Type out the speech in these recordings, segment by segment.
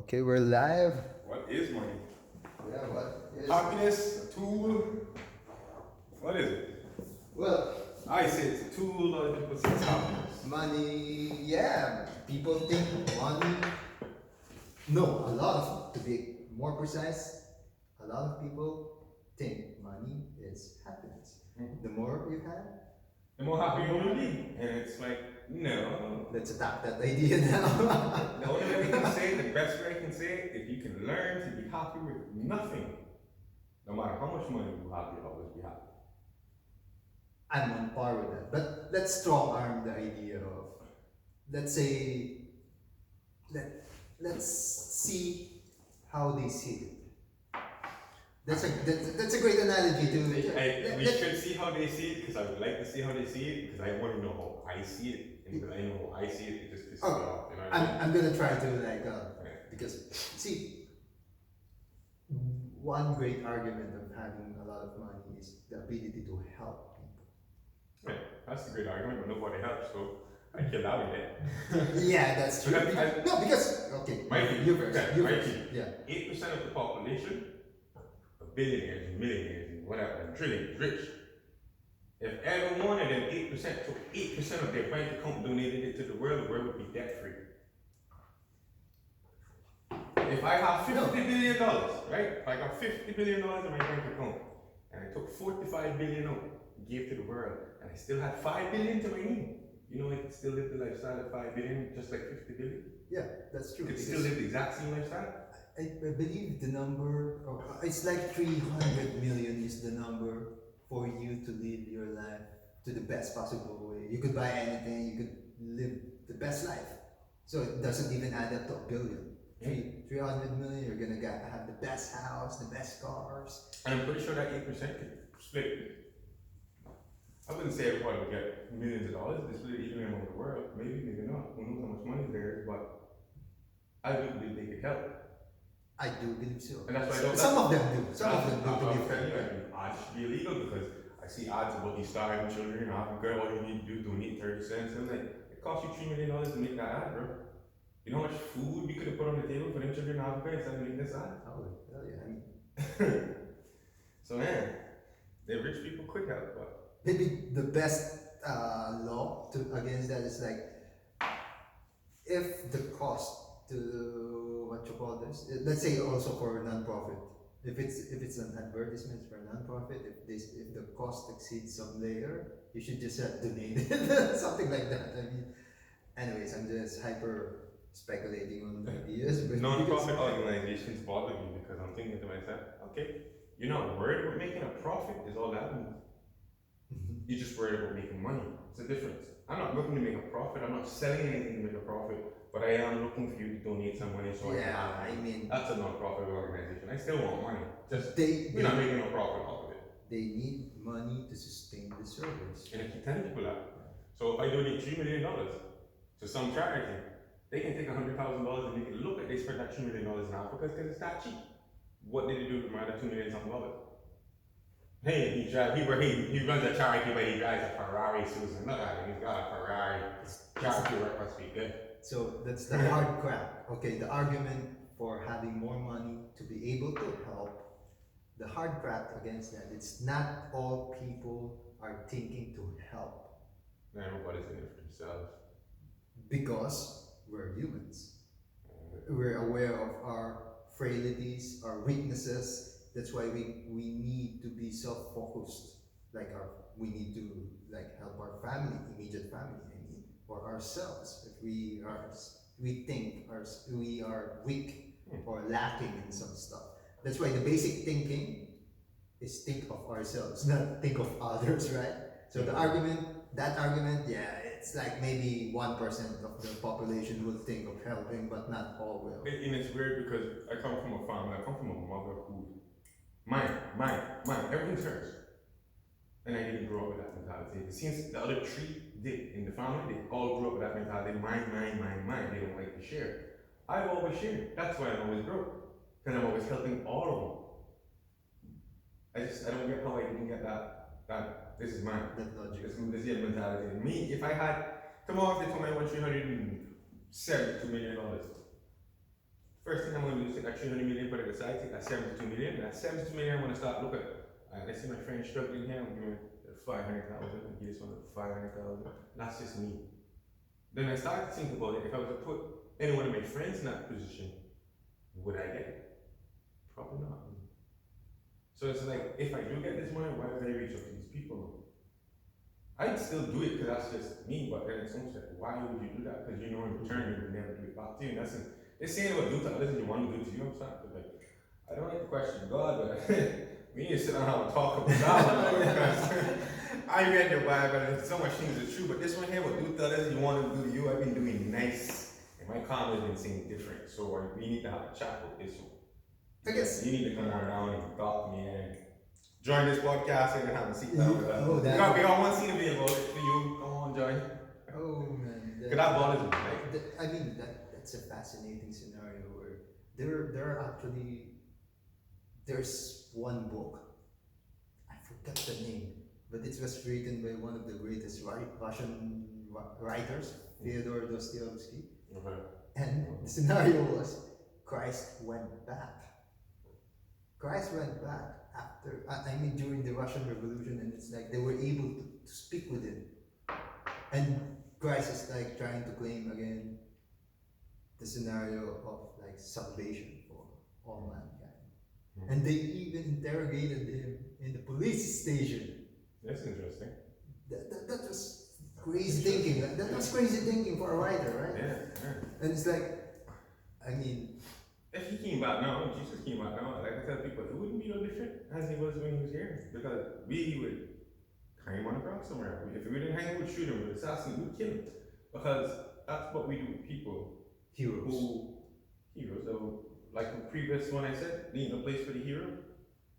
Okay, we're live. What is money? Yeah, what is Happiness, a tool. What is it? well, I say it's a tool, other people say it's happiness. money? Yeah, people think money. No, a lot of, to be more precise, a lot of people think money is happiness. The more you have, The more happy you will be. And it's like, no. let's adopt that idea now. The only way we can say it, the best way I can say it, if you can learn to be happy with nothing, no matter how much money you have, you'll always be happy. I'm on par with that. But let's strong arm the idea of, let's say, let's see how they see it. That's a great analogy to. We should see how they see it because I would like to see how they see it because I want to know how I see it. And because I know how I see it, it just pisses me off. You know what I mean? I'm gonna try to because see, one great argument of having a lot of money is the ability to help people. Yeah, that's a great argument, but nobody helps, so I kill that with it. Yeah, that's true. No, because you first. Yeah. 8% of the population, billionaires, millionaires, and whatever, and trillions, rich. If every one of them 8% took 8% of their bank account, donated it to the world would be debt free. If I have $50 billion, right? If I got $50 billion in my bank account, and I took 45 billion out, gave to the world, and I still had 5 billion to my name, you know I could still live the lifestyle at 5 billion, just like 50 billion. Yeah, that's true. You could still live the exact same lifestyle. I believe the number, it's like 300 million is the number for you to live your life to the best possible way. You could buy anything, you could live the best life. So it doesn't even add up to a billion. 300 million, you're gonna have the best house, the best cars. And I'm pretty sure that 8% could split. I wouldn't say everybody would get millions of dollars, they split it evenly among the world. Maybe, maybe not. Who knows how much money there is, but I do believe they could help. I do believe so. And that's why I don't. Some of them do. Some of them do. I'm telling you, ads should be illegal because I see ads about these starving children in Africa. All you need to do is donate 30 cents. And like, it costs you $3 million to make that ad, bro. You know how much food you could have put on the table for them children in Africa instead of making this ad? Oh, hell yeah. So man, the rich people could help, but maybe the best law against that is like, if the cost to what you call this, let's say also for non-profit, if it's an advertisement for a non-profit, if the cost exceeds some layer, you should just donate it, something like that. I mean, anyways, I'm just hyper speculating on ideas. But non-profit organizations bother me because I'm thinking to myself, okay, you're not worried about making a profit, is all that means. You're just worried about making money. It's a difference. I'm not looking to make a profit. I'm not selling anything to make a profit, but I am looking for you to donate some money so I mean, that's a non-profit organization. I still want money. Just we're not making a profit off of it. They need money to sustain the service. And I keep telling people that. So if I donate $3 million to some charity, they can take $100,000 and make it look like they spent that $3 million in Africa because it's that cheap. What did they do with my other $2 million something of it? Hey, he runs a charity, but he drives a Ferrari, Susan. Look at him, he's got a Ferrari. Charity work must be good. So that's the hard crap. Okay, the argument for having more money to be able to help, the hard crap against that, it's not all people are thinking to help. Everybody's in it for themselves. Because we're humans. We're aware of our frailties, our weaknesses. That's why we need to be self-focused. We need to help our family, immediate family, or ourselves. If we think we are weak or lacking in some stuff. That's why the basic thinking is think of ourselves, not think of others, right? So that argument, yeah, it's like maybe 1% of the population will think of helping, but not all will. And it's weird because I come from a family, I come from a mother who mine, everything's hers. And I didn't grow up with that mentality. Since the other three did in the family, they all grew up with that mentality, mine. They don't like to share. I've always shared. That's why I'm always broke. Because I'm always helping all of them. I don't get how I didn't get that this is mine. That logic. This is your mentality. Me, if I had, tomorrow if they told me I want $372 million, First thing I'm going to do is take that 300 million, put it aside, take that 72 million. That 72 million, I'm going to start looking. I see my friend struggling here, I'm giving 500,000, I give this one 500,000. That's just me. Then I started to think about it. If I was to put any one of my friends in that position, would I get it? Probably not. So it's like, if I do get this money, why would I reach out to these people? I'd still do it because that's just me, but then it's almost like, why would you do that? Because you know in return you would never do it back to you. And that's it. They're saying what do to others and you want to do to you. I'm sorry, but like, I don't like to question God, but we need to sit down and have a talk about God. Because I read your Bible and so much things are true, but this one here, what do to others you want to do to you, I've been doing nice. And my comment has been saying different. So we need to have a chat with this one. I guess you need to come on down and talk to me and join this podcast and have a seat down with us. Oh, we got one scene available for you. Come on, join. Oh man, Because that bothers me, right? I mean that's a fascinating scenario where there are actually there's one book, I forgot the name, but it was written by one of the greatest Russian writers, Fyodor Dostoevsky, and the scenario was Christ went back. Christ went back after, I mean during the Russian Revolution, and it's like they were able to speak with him. And Christ is like trying to claim again the scenario of like salvation for all mankind. And they even interrogated him in the police station. That's interesting. That was crazy thinking. That was crazy thinking for a writer, right? Yeah. And it's like, I mean, if he came back now, Jesus came back now, like I tell people, it wouldn't be no different as he was when he was here. Because we would hang him on a cross somewhere. If we didn't hang him, we'd shoot him, we'd assassinate him, we'd kill him. Because that's what we do with people. heroes. So, like the previous one I said, needing a place for the hero.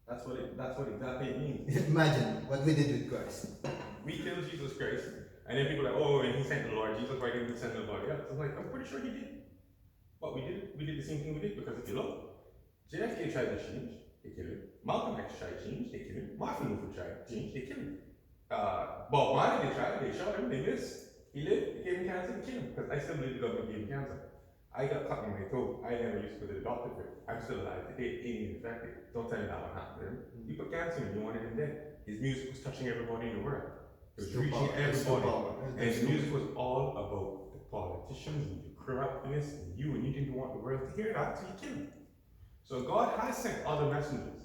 That's what exactly it means. Imagine what we did with Christ. We killed Jesus Christ, and then people are like, oh, and he sent the Lord Jesus, why didn't he send the Lord? Yeah, so like, I'm pretty sure he did. But we did the same thing we did, because if you look, JFK tried to change, they killed him. Malcolm X tried to change, they killed him. Martin Luther tried to change, they killed him. Bob Marley, they tried, they shot him, they missed. He lived, they gave him cancer, they killed him. Because I still believe the government gave him cancer. I got cut in my toe. I never used to go to the doctor for it. I'm still alive today, ain't even infected. Don't tell me that one happened to him. He put cancer in, you wanted him dead. His music was touching everybody in the world. It was reaching everybody. And his music was all about the politicians and the corruptness and you didn't want the world to hear that, so you killed him. So God has sent other messengers,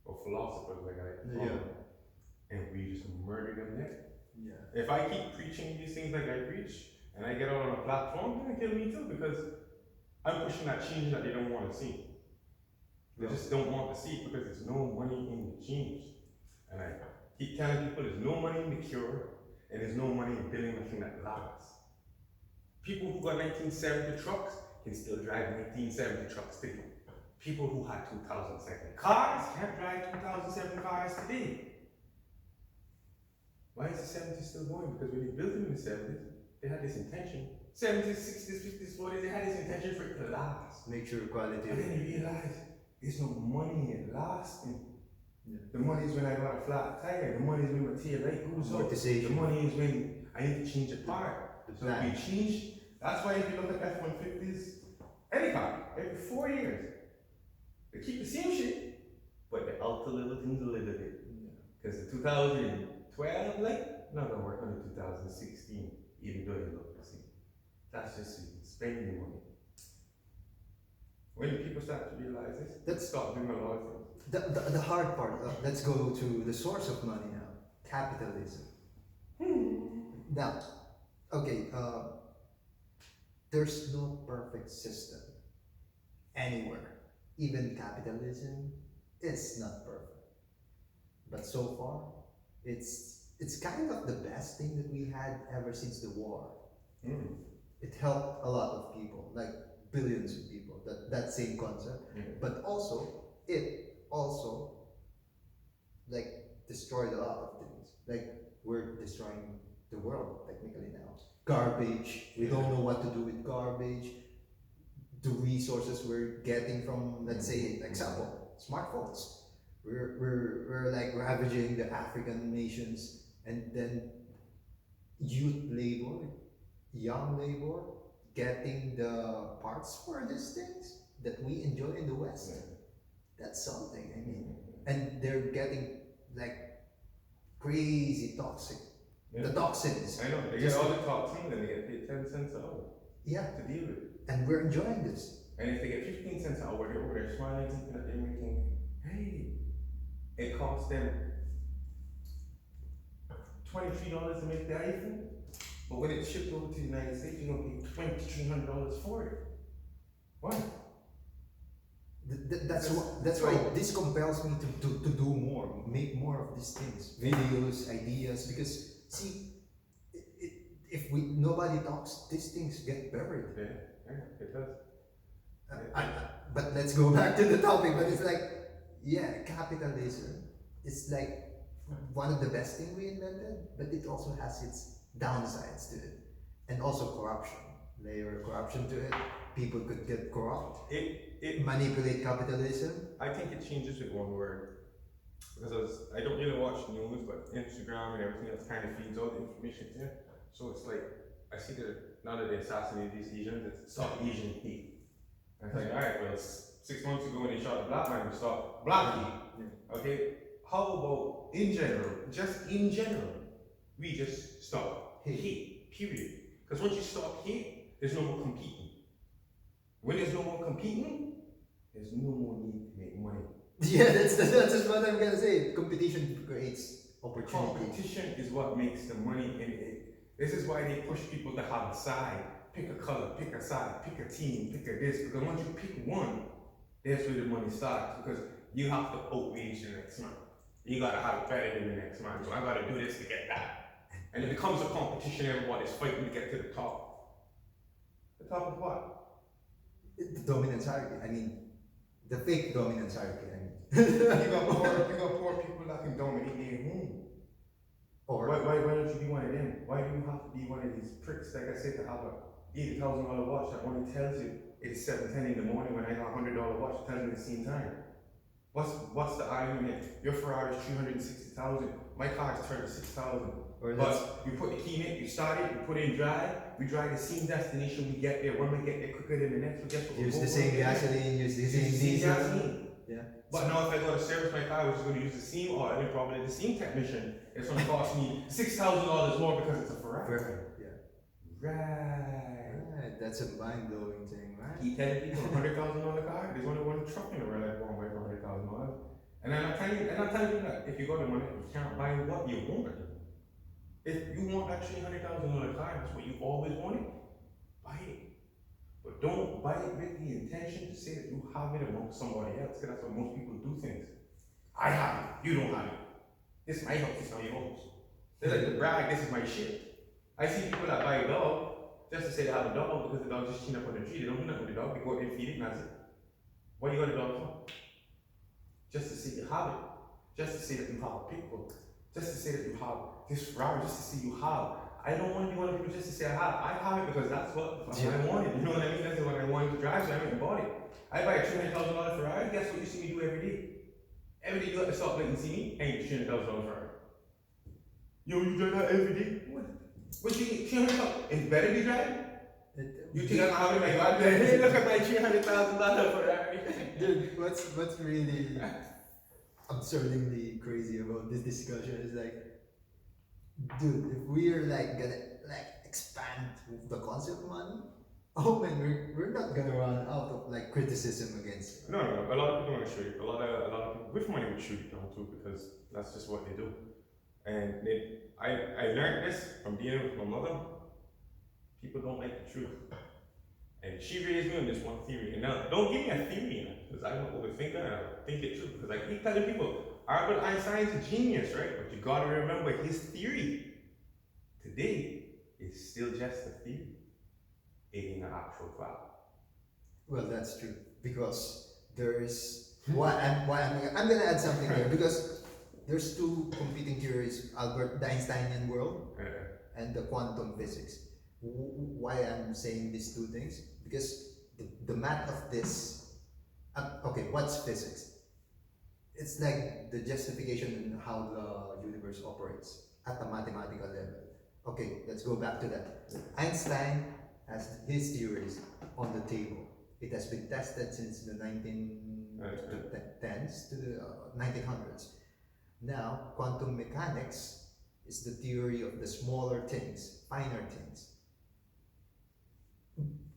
or philosophers like I call them, and we just murdered them there. Yeah. If I keep preaching these things like I preach, and I get out on a platform, they're gonna kill me too, because I'm pushing that change that they don't want to see. They just don't want to see it because there's no money in the change. And I keep telling people there's no money in the cure, and there's no money in building anything that lasts. People who got 1970 trucks can still drive 1970 trucks today. People who had 2007 cars can't drive 2007 cars today. Why is the 70s still going? Because when they built them in the 70s, they had this intention. 70s, 60s, 50s, 40s, they had this intention for it to last. Make sure quality. And then they realized there's no money in lasting. Yeah. The money is when I got a flat tire. The money is when my tail light goes up. The money is when I need to change a part. So if we change, that's why if you look at F-150s, any car, every 4 years, they keep the same shit, but they alter little things a little bit. Because the 2012 light, not gonna work on the 2016, even though they look the same. That's just spending the money. When people start to realize this, let's stop doing a lot of things. The hard part, let's go to the source of money now, capitalism. Now, okay, there's no perfect system anywhere. Even capitalism is not perfect. But so far, it's kind of the best thing that we had ever since the war. It helped a lot of people, like billions of people, that same concept. But also, it also like destroyed a lot of things. Like we're destroying the world technically now. Garbage, we don't know what to do with garbage. The resources we're getting from, let's say, example, smartphones. We're like ravaging the African nations, and then youth labor, young labor, getting the parts for these things that we enjoy in the West. Yeah. That's something. I mean, and they're getting like crazy toxic. Yeah. The toxins. I know, they get all the toxins and they get paid 10 cents an hour Yeah, to deal with it. and we're enjoying this. And if they get 15 cents an hour, they're over there smiling, thinking that they're making, hey, it costs them $23 to make the iPhone, but when it's shipped over to the United States, you're gonna pay $2,300 for it. Why? That's why this compels me to do more, make more of these things, videos, ideas. Because see, if nobody talks, these things get buried. Yeah, it does. But let's go back to the topic. But it's like, yeah, capitalism. It's like one of the best things we invented, but it also has its downsides to it, and also corruption. Layer corruption to it. People could get corrupt. It Manipulate capitalism. I think it changes with one word. Because I don't really watch news, but Instagram and everything else kind of feeds all the information there. So it's like, I see that now that they assassinated these Asians, it's South Asian hate. And it's like, alright, well, 6 months ago when they shot a black man, we stopped black hate. Okay? How about in general, just in general, we just stop hate, period. Because once you stop hate, there's no more competing. When there's no more competing, there's no more need to make money. Yeah, that's just what I'm gonna say. Competition creates opportunity. Competition is what makes the money in it. This is why they push people to have a side. Pick a color, pick a side, pick a team, pick a this. Because once you pick one, that's where the money starts. Because you have to outwage the next man. You gotta have it better than the next man. So I gotta do this to get that. And it becomes a competition, everybody's fighting to get to the top. The top of what? The dominance hierarchy. I mean, the fake dominance hierarchy. I mean. you got poor people that can dominate their home. Or why don't you be one of them? Why do you have to be one of these pricks, like I said, to have a $80,000 watch that only tells you it's 7:10 in the morning when I got a $100 watch that tells me the same time? What's the argument? Your Ferrari is 360,000. My car is 36,000. But you put the key in it, you start it, you put it in drive. We drive the same destination. We get there. One might get there quicker than the next. But guess what? use the same gasoline. Use the same diesel. Gasoline. Yeah. But now if I go to service my car, which is going to use the same oil and probably the same technician, it's going to cost me $6,000 more because it's a Ferrari. Perfect. Yeah. Right. That's a mind-blowing thing, right? You tell people $100,000 car, there's only one truck in the world that's going away for $100,000. And I'm telling you that if you got the money, you can't buy what you want. If you want that $300,000 car, that's what you always wanted, buy it. But don't buy it with the intention to say that you have it amongst somebody else, because that's what most people do things. I have it, you don't have it. This is my house, this is not yours. They like to brag, this is my shit. I see people that buy a dog just to say they have a dog because the dog just chin up on the tree. They don't do nothing with the dog, they go out and feed it and that's it. What do you got a dog for? Just to say you have it. Just to say that you have a pig book. Just to say that you have this Ferrari, just to say you have. I don't want to be one of people just to say I have. I have it because that's what I wanted. You know what I mean? That's what I wanted to drive, so I went and bought it. I buy a $300,000 Ferrari, guess what you see me do every day? Every day you have to stop and see me, I ain't $300,000 Ferrari. Yo, you drive that every day? What you think? $300,000? It's better be driving? You think I'm having my God? Hey, look at my $300,000 Ferrari. Dude, what's really absurdly crazy about this discussion is like, dude, if we're like gonna expand the concept of money, oh man, we're not gonna run out of like criticism against it. No. A lot of people want to shoot it. A lot of people with money would shoot it down too because that's just what they do. And I learned this from dealing with my mother. People don't like the truth. And she raised me on this one theory. And now, don't give me a theory, because I'm an overthinker and I think it true. Because I keep telling people, Albert Einstein's a genius, right? But you gotta remember his theory today is still just a theory. It ain't an actual fact. Well, that's true. Because there's I'm gonna add something there because there's two competing theories, the Einsteinian world and the quantum physics. Why I'm saying these two things? Because the math of this, okay, what's physics? It's like the justification in how the universe operates at a mathematical level. Okay, let's go back to that. Einstein has his theories on the table. It has been tested since the 1910s to the 1900s. Now, quantum mechanics is the theory of the smaller things, finer things.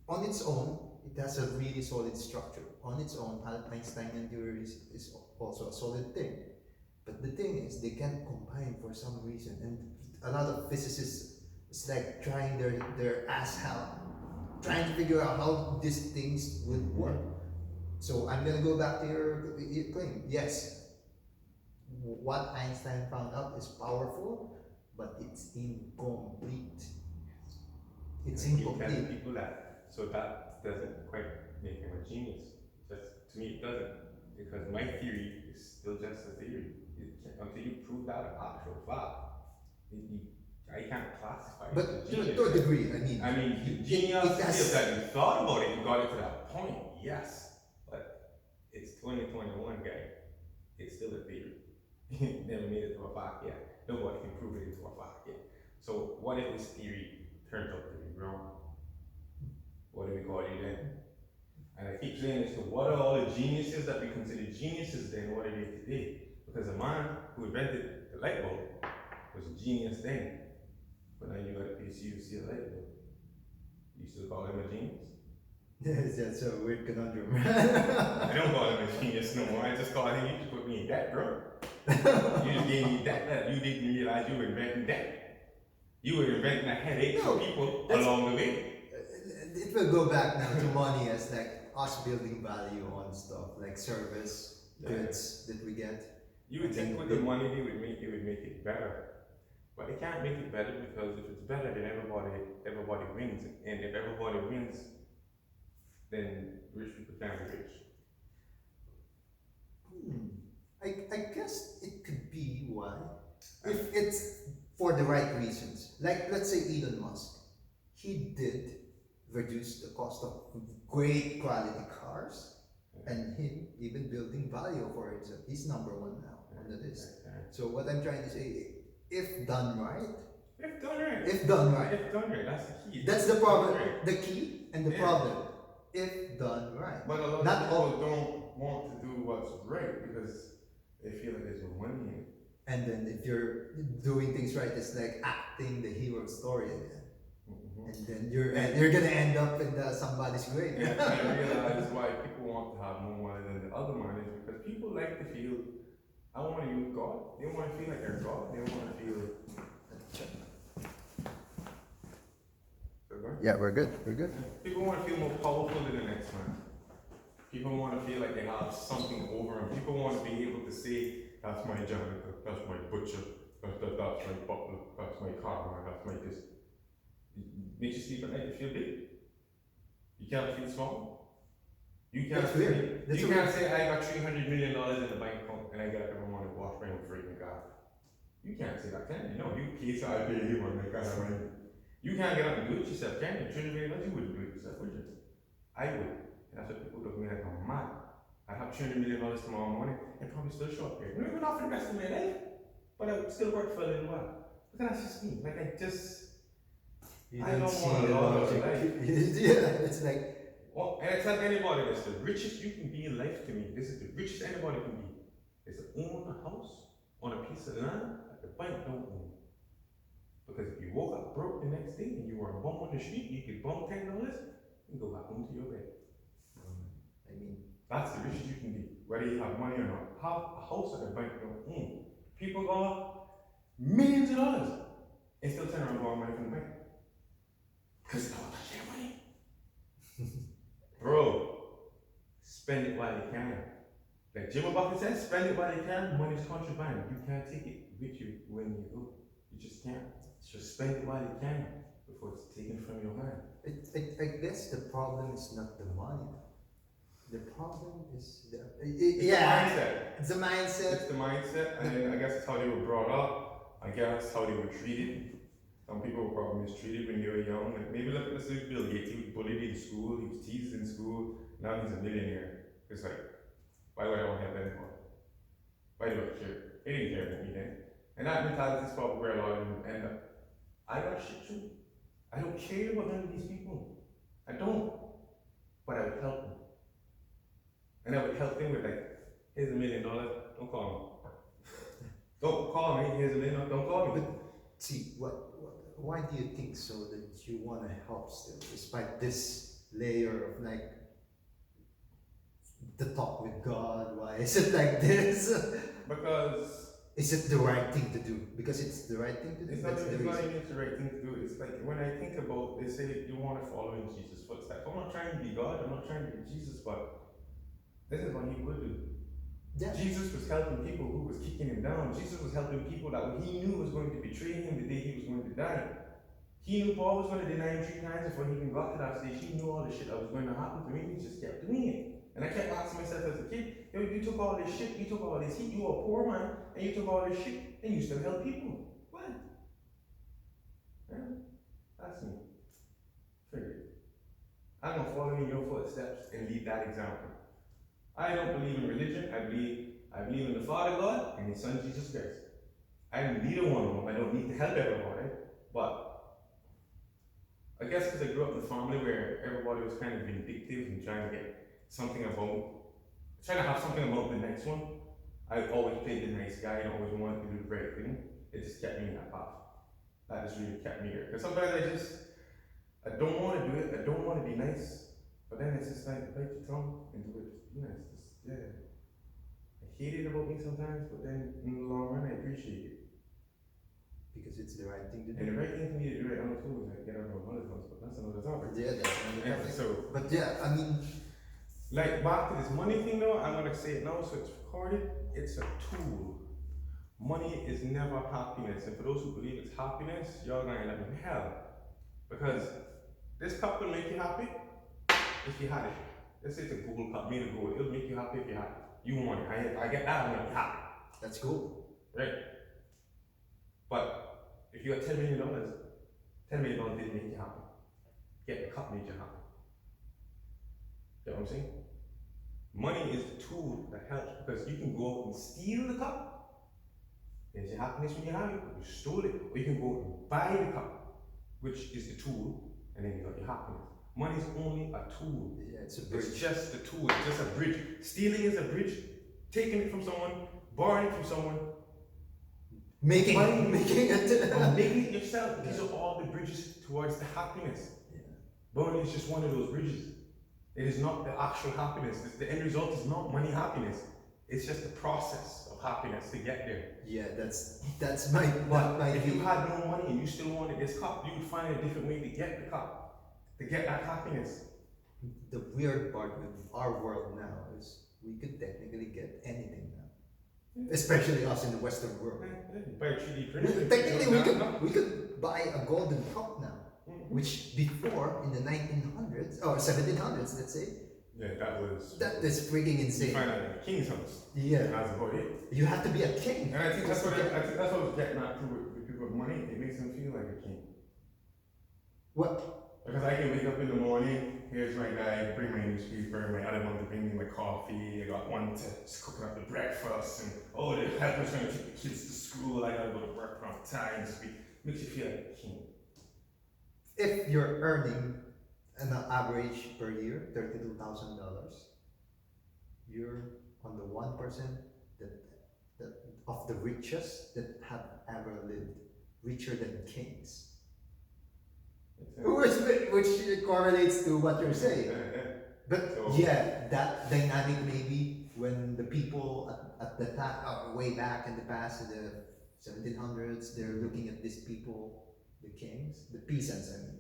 On its own, it has a really solid structure. On its own, Einsteinian theory is also a solid thing. But the thing is, they can't combine for some reason. And a lot of physicists, it's like trying their ass out, trying to figure out how these things would work. So I'm going to go back to your claim. Yes, what Einstein found out is powerful, but it's incomplete. It's And I keep telling incomplete. people that. So that doesn't quite make him a genius. Just to me, it doesn't. Because my theory is still just a theory. Until you prove that an actual fact, I can't classify it But as a genius. to a degree, I mean, genius is that you thought about it, you got it to that point, yes. But it's 2021, guy. It's still a theory. Never made it to a fact yet. Nobody can prove it into a fact yet. So what if this theory turns out to be wrong? What do we call you then? And I keep saying this, so what are all the geniuses that we consider geniuses then? What are they today? Because the man who invented the light bulb was a genius then. But now you got to pay to see a light bulb. You still call him a genius? That's a weird conundrum. I don't call him a genius no more. I just call him, you just put me in debt, bro. You just gave me debt that you didn't realize you were inventing debt. You were inventing a headache for people along the way. It will go back now to money as like us building value on stuff like service, goods that we get. You would think with the money they would make it better. But they can't make it better because if it's better then everybody wins. And if everybody wins, then rich people can't be rich. I guess it could be why. If it's for the right reasons. Like let's say Elon Musk. He did reduce the cost of great quality cars and him even building value for himself. He's number one now on the list. So what I'm trying to say, if done right, If done right, if done right, that's the key. that's the problem. The key and the problem. If done right. But a lot Not of people all. don't want to do what's right because they feel like there's no money in it. And then if you're doing things right, it's like acting the hero story again. And then you're gonna end up in somebody's grave. And I realize why people want to have more money than the other man is because people like to feel, I want to use God. They want to feel like they're God. They want to feel. Yeah, we're good. We're good. People want to feel more powerful than the next man. People want to feel like they have something over them. People want to be able to say, that's my janitor, that's my butcher, that's my butler, that's my carman, that's my this. It makes you sleep at night, you feel big. You can't feel small. You can't say, you can't say I got $300 million in the bank account and I get up every morning and wash my own freaking car. You can't say that, can you? No, you can't say I pay him on my car money. You can't get up and do it yourself, can you? $300 million, you wouldn't do it yourself, would you? I would. And that's what people look at me like I'm mad. I'd have $300 million tomorrow morning and probably still show up here. Maybe not for the rest of my life, but I would still work for a little while. But that's just me. Like I don't want a lot of life. Yeah, it's like. Well, and I tell anybody this, the richest you can be in life to me, this is the richest anybody can be, is to own a house on a piece of land that the bank don't own. Because if you woke up broke the next day and you were a bum on the street, you could bum $10 and go back home to your bed. I mean, that's the richest you can be, whether you have money or not. Have a house that the bank don't own. People got millions of dollars and still turn around and borrow money from the bank. Because they don't touch their money. Bro, spend it while you can. Like Jimmy Buffett says, spend it while you can. Money's contraband. You can't take it with you when you go. You just can't. Just spend it while you can before it's taken from your hand. I guess the problem is not the money. The problem is the mindset. It's the mindset. It's the mindset, and I guess it's how they were brought up. I guess how they were treated. Some people were probably mistreated when they were young. Like maybe look at this Bill Gates. He was bullied in school. He was teased in school. Now he's a millionaire. It's like, why would I want to have that anymore? Why do I care? They didn't care about me then. And that mentality is probably where a lot of them end up. I got shit too. I don't care about none of these people. I don't, but I would help him. And I would help him with like, here's $1 million, don't call me. Don't call me, here's $1 million, don't call me. See, why do you think so that you want to help still, despite this layer of like the talk with God? Why is it like this? Because is it the right thing to do? Because it's the right thing to do. it's not even the right thing to do. It's like when I think about, they say you want to follow in Jesus' footsteps. I'm not trying to be God, I'm not trying to be Jesus, but this is what he would do. Yeah. Jesus was helping people who was kicking him down. Jesus was helping people that he knew was going to betray him the day he was going to die. He knew Paul was going to deny him 3 times before he even got to that stage. He knew all the shit that was going to happen to him. He just kept doing it. And I kept asking myself as a kid, yo, you took all this shit, you took all this heat, you were a poor man, and you took all this shit, and you still help people. What? Yeah, that's me. Forget it. I'm going to follow in your footsteps and lead that example. I don't believe in religion. I believe in the Father God and His Son Jesus Christ. I'm neither one of them. I don't need to help everybody, but I guess because I grew up in a family where everybody was kind of vindictive and trying to have something about the next one. I always played the nice guy and always wanted to do the right thing. It just kept me in that path. That just really kept me here. Because sometimes I don't want to do it. I don't want to be nice. But then it's just like, bite your tongue and do it. Just be nice. I hate it about me sometimes, but then in the long run, I appreciate it. Because it's the right thing to do. And the right thing for me to do right now too is like get out of my mother's house, but that's another topic. Yeah, that's another topic. So, but yeah, I mean, like back to this money thing though, I'm gonna say it now so it's recorded. It's a tool. Money is never happiness, and for those who believe it's happiness, you're gonna end up in hell. Because this cup will make you happy if you had it. Let's say it's a Google cup made of gold. It'll make you happy if you had it. You want it. I get that, I'm gonna be happy. That's cool. Right? But if you got $10 million, $10 million didn't make you happy. Get the cup made you happy. You know what I'm saying? Money is the tool that helps because you can go out and steal the cup. There's your happiness when you have it, you stole it. Or you can go and buy the cup, which is the tool, and then you got your happiness. Money is only a tool. Yeah, it's a bridge. It's just a tool, it's just a bridge. Stealing is a bridge. Taking it from someone, borrowing it from someone, making it. Making it yourself. These are all the bridges towards the happiness. Yeah. Money is just one of those bridges. It is not the actual happiness. The end result is not money happiness. It's just the process of happiness to get there. Yeah, that's my If you had no money and you still wanted this cup, you would find a different way to get the cup, to get that happiness. The weird part with our world now is we could technically get anything now. Especially us in the Western world. Buy a 3D printer. Technically we could buy a golden cup now. Which before in the 1900s or 1700s, let's say. Yeah, that is freaking insane. You find out in the king's house. Yeah. That's about it. You have to be a king. And I think that's what I was getting at too with people with money. It makes them feel like a king. What? Because I can wake up in the morning, here's my guy, bring my newspaper, my other one to bring me my coffee, I got one to cook up the breakfast, and oh, the helper's gonna take the kids to school, I gotta go to work on time. Just makes you feel like a king. If you're earning an average per year $32,000, you're on the 1% that of the richest that have ever lived, richer than kings. Which correlates to what you're saying. But yeah, that dynamic maybe when the people at the time, way back in the past, in the 1700s, they're looking at these people, the kings, the peasants, I mean,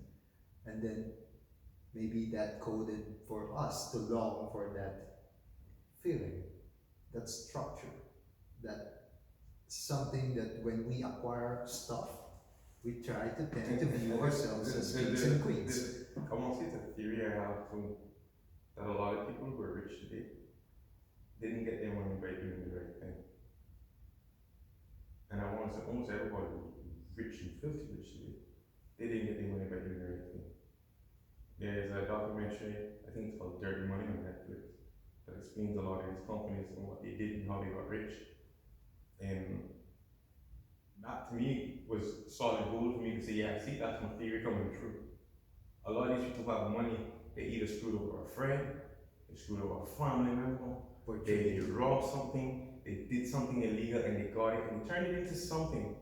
and then maybe that coded for us to long for that feeling, that structure, that something that when we acquire stuff, we try to tend to view ourselves as kings and queens. I want to say it's a theory I have too, that a lot of people who are rich today didn't get their money by doing the right thing. And I want to say almost everybody rich and filthy rich today, they didn't get their money by doing the right thing. There's a documentary, I think it's called Dirty Money on Netflix, that explains a lot of these companies and what they did and how they got rich. And that to me was solid gold for me to say, yeah, see, that's my theory coming true. A lot of these people who have money they either screwed over a friend, they screwed over a family member, Or they robbed something, they did something illegal and they got it and they turned it into something.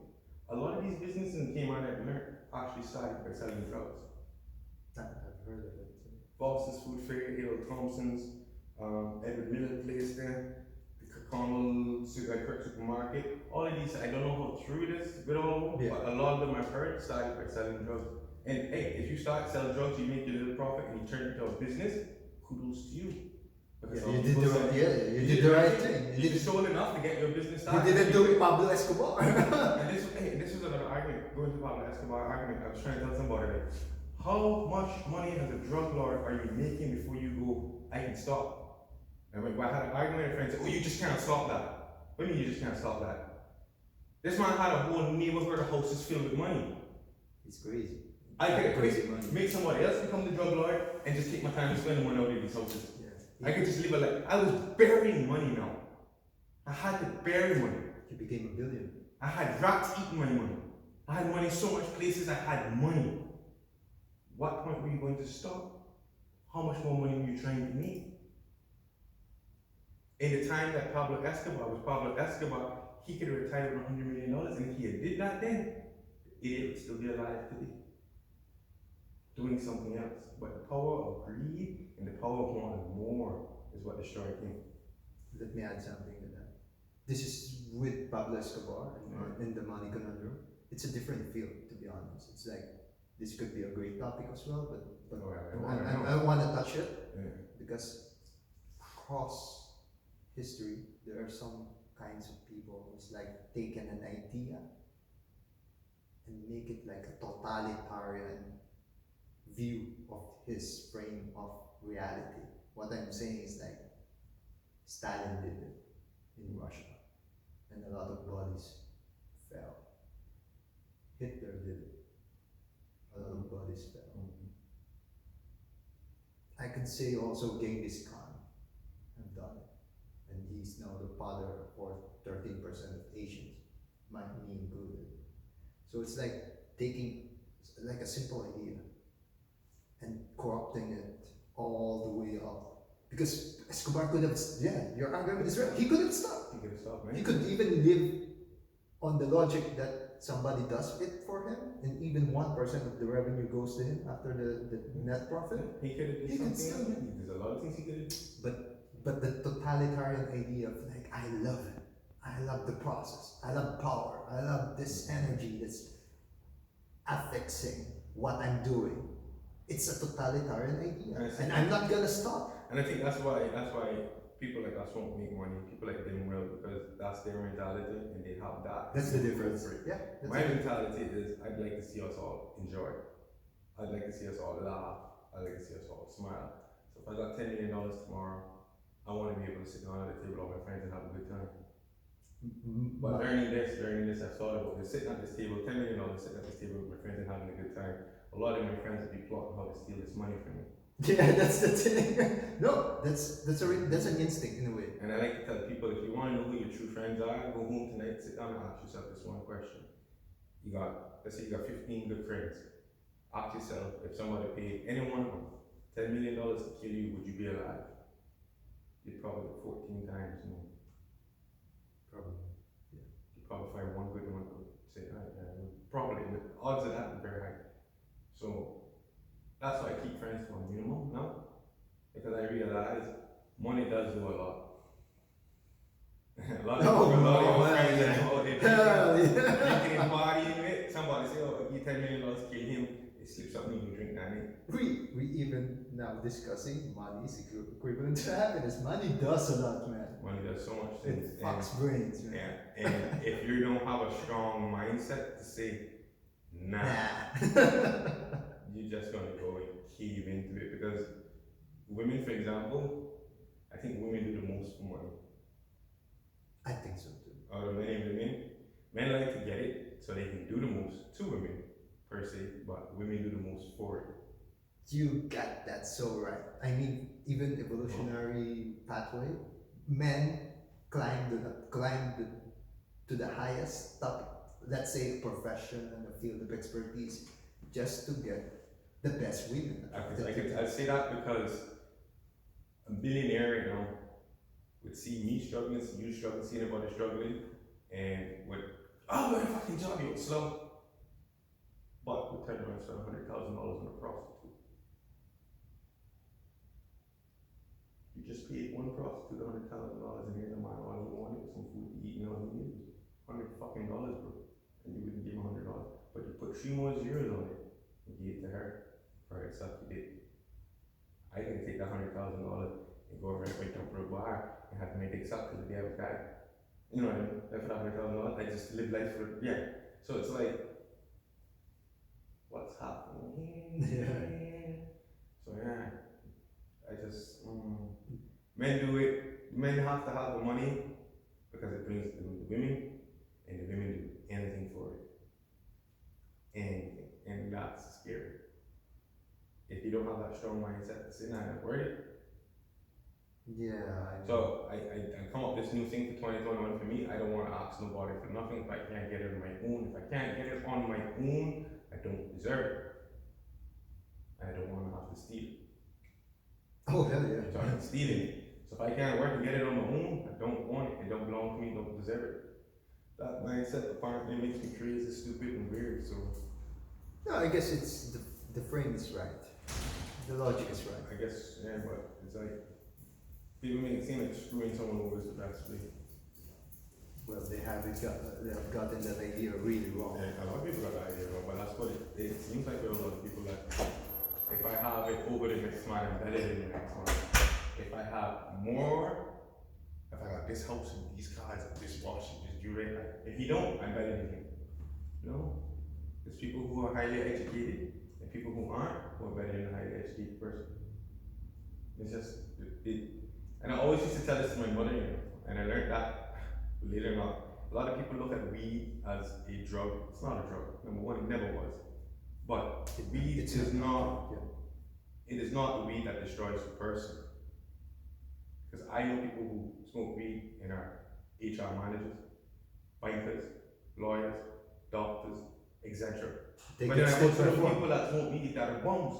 A lot of these businesses in Cayman Islands actually started by selling drugs. I've heard of it. Foster's Food Fair, Hale Thompson's, Edward Miller Place there, the Kirkconnell Supermarket. All of these, I don't know how true it is with all of them, but a lot of them I've heard started by selling drugs. And hey, if you start selling drugs, you make your little profit and you turn it into a business, kudos to you. Yeah, you did the right thing. You did sold enough to get your business started. You didn't do Pablo Escobar. And this was another argument, going to Pablo Escobar argument. I was trying to tell somebody, like, how much money as a drug lord are you making before you go, I can stop? And when I had an argument with a friend, said, oh, you just can't stop that. What do you mean you just can't stop that? This man had a whole neighborhood of houses filled with money. It's crazy. I could make somebody else become the drug lord and just take my time and spend the money out of these houses. I could just live a life. I was burying money now. I had to bury money. You became a billionaire. I had rats eating my money. I had money so much places I had money. What point were you going to stop? How much more money were you trying to make? In the time that Pablo Escobar was Pablo Escobar, he could have retired with $100 million, and if he had did that then, the idiot would still be alive today. Doing something else. But the power of greed and the power of wanting more is what destroyed him. Let me add something to that. This is with Pablo Escobar in the money conundrum. It's a different field, to be honest. It's like, this could be a great topic as well, but I want to touch it because across history, there are some kinds of people who's like taken an idea and make it like a totalitarian view of his frame of reality. What I'm saying is like Stalin did it in Russia and a lot of bodies fell. Hitler did it. A lot of bodies fell. I can say also Genghis Khan have done it. And he's now the father for 13% of Asians, me included. So it's like taking like a simple idea and corrupting it all the way up. Because Escobar could have, your argument is right. He could have stopped. Man. He could even live on the logic that somebody does it for him, and even 1% of the revenue goes to him after the net profit. He could have did something. There's a lot of things he could have. But the totalitarian idea of like, I love it. I love the process. I love power. I love this energy that's affixing what I'm doing. It's a totalitarian idea, and I'm not gonna stop. And I think that's why people like us won't make money. People like them will, because that's their mentality and they have that. That's the difference. Yeah. My mentality is I'd like to see us all enjoy. I'd like to see us all laugh. I'd like to see us all smile. So if I got $10 million tomorrow, I want to be able to sit down at the table with my friends and have a good time. But learning this, I've thought about this. Sitting at this table, $10 million, sitting at this table with my friends and having a good time. A lot of my friends would be plotting how to steal this money from me. Yeah, that's the thing. No, that's an instinct in a way. And I like to tell people, if you want to know who your true friends are, go home tonight, sit down and ask yourself this one question. Let's say you got 15 good friends. Ask yourself, if somebody paid any one of them $10 million to kill you, would you be alive? You'd probably get 14 times more. Probably. Yeah. You'd probably find one good one to say, probably. The odds of that are very high. So that's why I keep friends for a minimum now. Because I realize money does do a lot. A lot of friends that I'm out there drinking and partying with. Somebody say, oh, give $10 million, kill him. It slips up me to drink that. We even now discussing money is equivalent to happiness. Money does a lot, man. Money does so much things. It fucks brains, man. Yeah. And if you don't have a strong mindset to say, nah. You're just gonna go and cave into it, because women, for example, I think women do the most for money. I think so too. Out of many women, men like to get it so they can do the most to women per se, but women do the most for it. You got that so right. I mean, even evolutionary pathway, men climb to the highest top, let's say, profession and a field of expertise, just to get the best women. I say that because a billionaire right now would see me struggling, see you struggling, see everybody struggling, and would, oh, what a fucking job, you slow. But would turn around and spend $100,000 on a prostitute. You just paid one prostitute $100,000, and here's a man, all he wanted was some food to eat and all he needed was $100 bro. And you wouldn't give him $100. But you put 3 more zeros on it and gave it to her for her stuff you did. I can take that $100,000 and go right down for a bar and have to make it suck till the day I was back. You know what I mean? Like for that $100,000, I just live life for, yeah. So it's like, what's happening? Yeah. So yeah, I just, men do it, men have to have the money because it brings the women, and the women do anything for it. And that's scary. If you don't have that strong mindset to say, nah, I'm not worth it. Yeah. So I come up with this new thing for 2021 for me. I don't want to ask nobody for nothing if I can't get it on my own. If I can't get it on my own, I don't deserve it. And I don't want to have to steal it. Oh, hell yeah. So I'm stealing it. So if I can't work and get it on my own, I don't want it. It don't belong to me, don't deserve it. That mindset apparently makes me crazy, stupid, and weird. So No, I guess it's the frame is right. The logic is right. I guess, yeah, but it's like, people make it seem like screwing someone over is the best way. Well, they have gotten that idea really wrong. Yeah, a lot of people got that idea wrong, but that's what it seems like there are a lot of people that, if I have it over the next man, I'm better than the next man. If I have more, if I got this house and these cars and this watch and this jewelry, if you don't, I'm better than him. No. There's people who are highly educated and people who aren't, who are better than a highly educated person. It's just, and I always used to tell this to my mother, you know, and I learned that, believe it or not, a lot of people look at weed as a drug. It's not a drug. Number one, it never was. But weed is not, it is not the weed that destroys the person. Because I know people who smoke weed and are HR managers, bankers, lawyers, doctors, etc. But then I go to the people that smoke weed that are bums,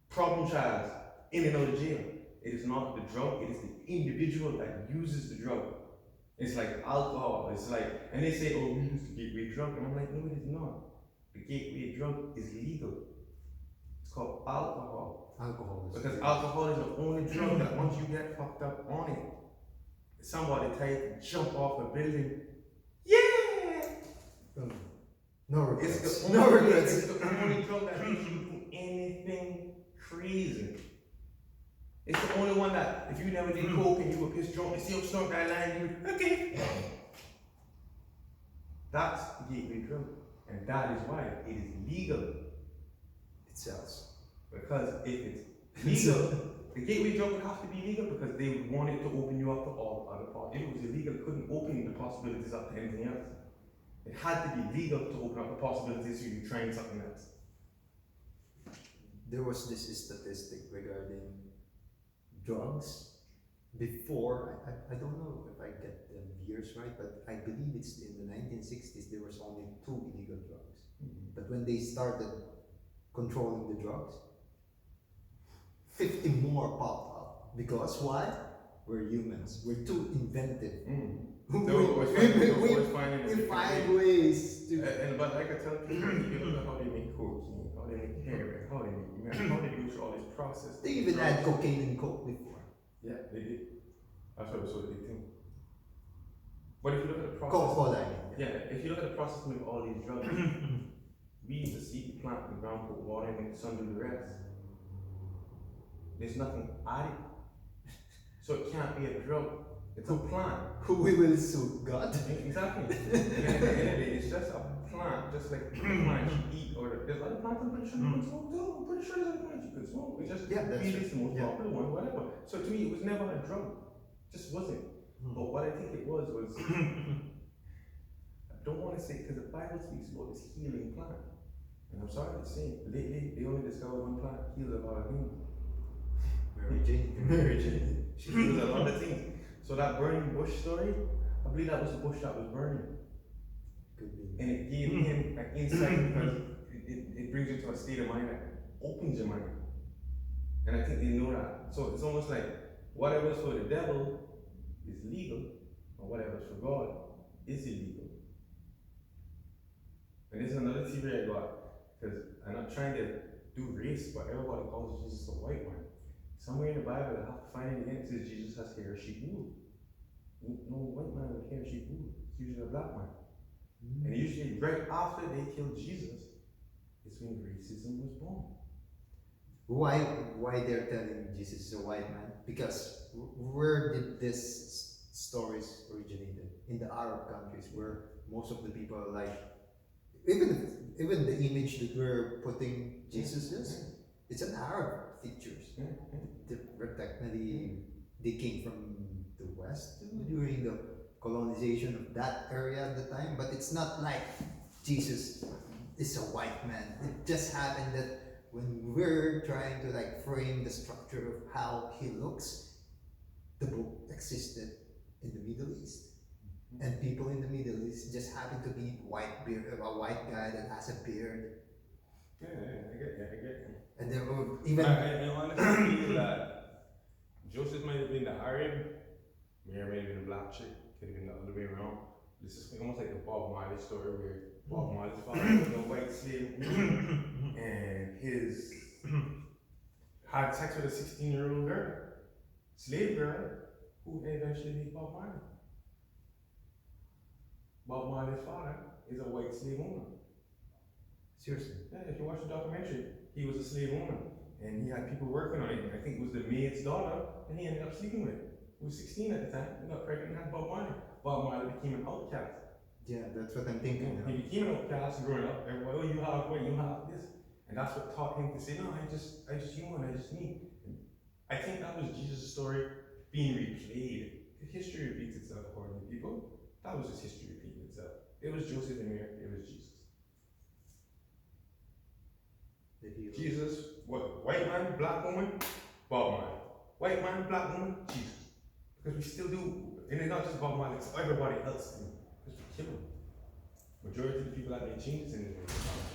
problem childs, in and out of jail. It is not the drug, it is the individual that uses the drug. It's like alcohol, it's like, and they say, oh, we use the gateway drug, and I'm like, no, it is not. The gateway drug is legal. It's called alcohol. Alcohol is because alcohol is the only drug that once you get fucked up on it, somebody type jump off a building. Yeah! No regrets. It's the only drug that makes you do anything crazy. It's the only one that if you never did coke and you were pissed drunk and still snort that line, you okay. That's the gateway drug. And that is why it is legal. It sells. Because if it's legal, the gateway drug would have to be legal because they would want it to open you up to all the other parts. If it was illegal, it couldn't open the possibilities up to anything else. It had to be legal to open up the possibilities so you trying something else. There was this statistic regarding drugs before, I don't know if I get the years right, but I believe it's in the 1960s there was only 2 illegal drugs. But when they started controlling the drugs, 50 more popped up. Because why? We're humans. We're too inventive. We find ways to. But like I tell people, how they make cocaine, how they make heroin, how they make meth, how they go through all this process. They even had cocaine and coke before. Yeah, they did. That's why it was so big thing. But if you look at the process, Coca-Cola, yeah, if you look at the process of all these drugs, we used to seed the plant in the ground, put water in it, the sun do the rest. There's nothing added, so it can't be a drug. It's a plant. Who we will sue? God. Exactly. It's just a plant, just like plants you eat, or there's other plants I'm pretty sure you can smoke too. I'm pretty sure there's other plants you can smoke. It's just weed is the most popular one, whatever. So to me, it was never a drug. It just wasn't. But what I think it was I don't want to say, because the Bible speaks about this healing plant. And I'm sorry to say, lately they only discovered one plant heals a lot of things. Mary Jane. She heals a lot of things. So that burning bush story, I believe that was a bush that was burning. Could be. And it gave him an insight because it brings you to a state of mind that opens your mind. And I think they know that. So it's almost like whatever's for the devil is legal, and whatever's for God is illegal. And this is another theory I got, because I'm not trying to do race, but everybody calls Jesus a white man. Somewhere in the Bible, I have to find it again, it says Jesus has hair, sheep wool. No white man with hair, sheep wool. It's usually a black man. And usually, right after they killed Jesus, it's when racism was born. Why they're telling Jesus is a white man? Because where did this stories originated? In the Arab countries, where most of the people are like, even the image that we're putting Jesus is, it's an Arab features. Technically, they came from the West during the colonization of that area at the time, but it's not like Jesus is a white man. It just happened that when we're trying to like frame the structure of how he looks, the book existed in the Middle East. And people in the Middle East just happen to be a white guy that has a beard. Yeah, I get you. And there were even. I honestly feel that Joseph might have been the Arab, Mary might have been the black chick, could have been the other way around. This is almost like the Bob Marley story where Bob Marley's father was a white slave and his had sex with a 16-year-old girl, slave girl, who eventually made Bob Marley. Bob Marley's father is a white slave owner. Seriously? Yeah, if you watch the documentary, he was a slave owner. And he had people working on it. I think it was the maid's daughter, and he ended up sleeping with. He was 16 at the time. He got pregnant and had Bob Marley. Bob Marley became an outcast. Yeah, that's what I'm thinking. He became an outcast growing up. Everybody, oh, you have this. And that's what taught him to say, no, I just you and I just me. And I think that was Jesus' story being replayed. History repeats itself, according to people. That was just history repeating itself. It was Joseph and Mary, it was Jesus. Jesus, what? White man, black woman, Bob Marley. White man, black woman, Jesus. Because we still do, and it's not just Bob Marley, it's everybody else do. Because we kill them. Majority of the people that make changes in this world.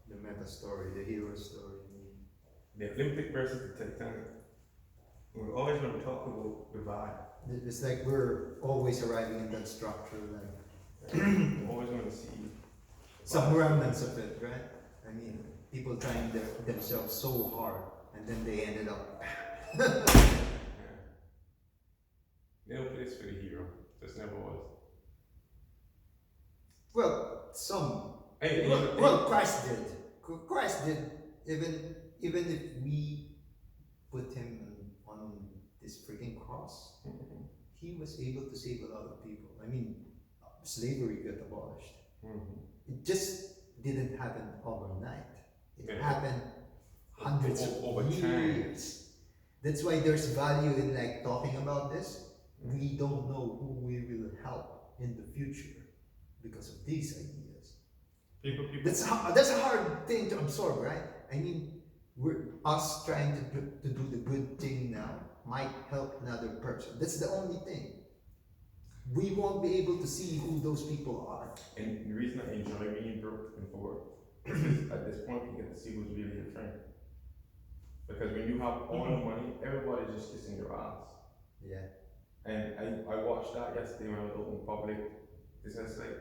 The meta story, the hero story. The Olympic versus the Titanic. We're always going to talk about the vibe. It's like we're always arriving in that structure, like We're always going to see some remnants of it, right? I mean, people trying themselves so hard, and then they ended up. Yeah. No place for the hero. Just never was. Well, some. Hey, Well, Christ did. Christ did. Even if we put him on this freaking cross, he was able to save a lot of people. I mean, slavery got abolished. It just didn't happen overnight. It happened hundreds of years. That's why there's value in like talking about this. We don't know who we will help in the future because of these ideas. People. That's a hard thing to absorb, right? I mean, us trying to do the good thing now might help another person. That's the only thing. We won't be able to see who those people are. And the reason I enjoy being broke and poor is at this point you get to see who's really your friend. Because when you have all the money, everybody's just kissing your ass. Yeah. And I watched that yesterday when I was out in public. It's just like,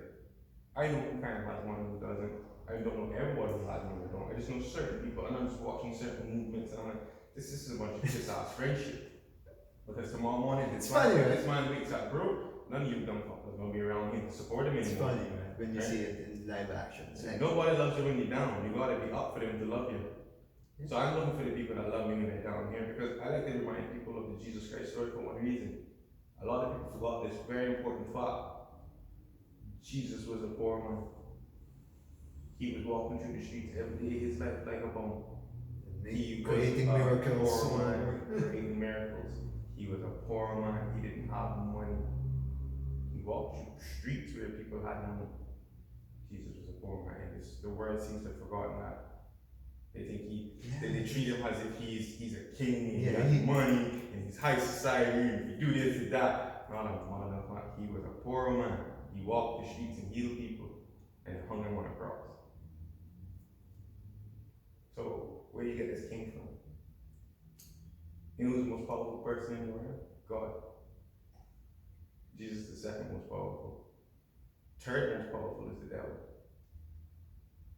I know who kind of has money, who doesn't. I don't know everybody who has money, who don't. I just know certain people, and I'm just watching certain movements, and I'm like, this is a bunch of piss ass friendship. Because tomorrow morning, it's funny, right? This man wakes up broke, none of you dumb fuckers gonna be around him to support him anymore. It's funny, man, when you see it in live action. It's like, nobody loves you when you're down. You gotta be up for them to love you. Yeah. So I'm looking for the people that love me when they're down here, because I like to remind people of the Jesus Christ story for one reason. A lot of people forgot this very important fact. Jesus was a poor man. He was walking through the streets every day, his life like a bum. He creating miracles. Creating miracles. He was a poor man. He didn't have money. He walked through streets where people had money. Jesus was a poor man. The world seems to have forgotten that. They think they treat him as if he's a king and he has money and he's high society and if you do this and that. No. He was a poor man. He walked the streets and healed people and hung him on a cross. So where do you get this king from? You know who's the most powerful person in the world? God. Jesus is the second most powerful. Third most powerful is the devil.